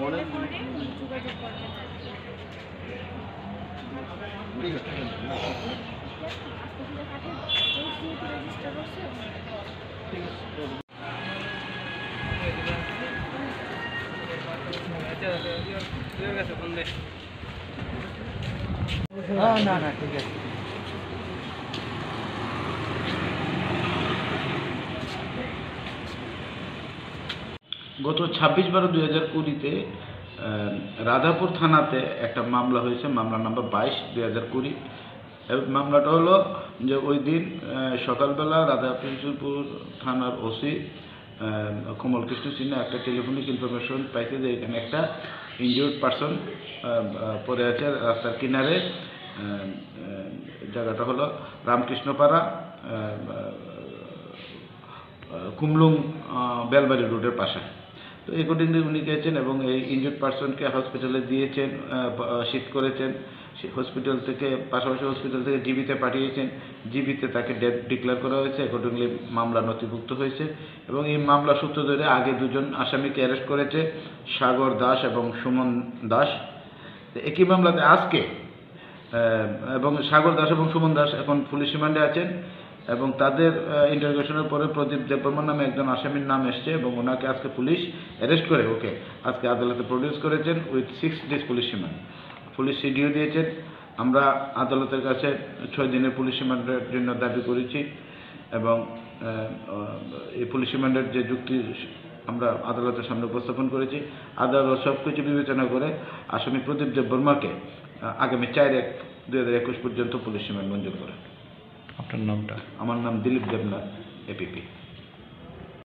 অনেক যোগাযোগ করবেন। ঠিক আছে। রেজিস্টার করছে। ঠিক আছে। না না ঠিক আছে। গত 26/12/2020 রাধাপুর থানাতে একটা মামলা হয়েছে, মামলা নাম্বার 22/2020। মামলাটা হলো যে ওই দিন সকালবেলা রাধাপুর থানার ওসি কমল কৃষ্ণ সিনহা একটা টেলিফোনিক ইনফরমেশন পাইছে যে এখানে একটা ইনজিউর্ড পারসন পড়ে আছে রাস্তার কিনারে। জায়গাটা হলো রামকৃষ্ণপাড়া, কুমলুং বেলবাড়ি রোডের পাশে। তো অ্যাকর্ডিংলি উনি গেছেন এবং এই ইনজুর্ড পারসনকে হসপিটালে দিয়েছেন, শিফট করেছেন। হসপিটাল থেকে পাশাপাশি হসপিটাল থেকে জিবিতে পাঠিয়েছেন, জিবিতে তাকে ডেথ ডিক্লেয়ার করা হয়েছে। অ্যাকর্ডিংলি মামলা নথিভুক্ত হয়েছে এবং এই মামলা সূত্র ধরে আগে দুজন আসামিকে অ্যারেস্ট করেছে, সাগর দাস এবং সুমন দাস। একই মামলাতে আজকে এবং সাগর দাস এবং সুমন দাস এখন পুলিশ রিমান্ডে আছেন এবং তাদের ইন্টারোগেশনের পরে প্রদীপ দেববর্মা নামে একজন আসামির নাম এসছে এবং ওনাকে আজকে পুলিশ অ্যারেস্ট করে ওকে আজকে আদালতে প্রডিউস করেছেন with 6 days police remand. Police সিডিও দিয়েছেন। আমরা আদালতের কাছে 6 দিনের পুলিশ রিমান্ডের জন্য দাবি করেছি এবং এই পুলিশ রিমান্ডের যে যুক্তি আমরা আদালতের সামনে উপস্থাপন করেছি। আদালত সব কিছু বিবেচনা করে আসামি প্রদীপ দেববর্মাকে আগামী 4/1/2021 পর্যন্ত পুলিশ রিমান্ড মঞ্জুর করে। আপনার নামটা? আমার নাম দিলীপ দেবনাথ, এপিপি।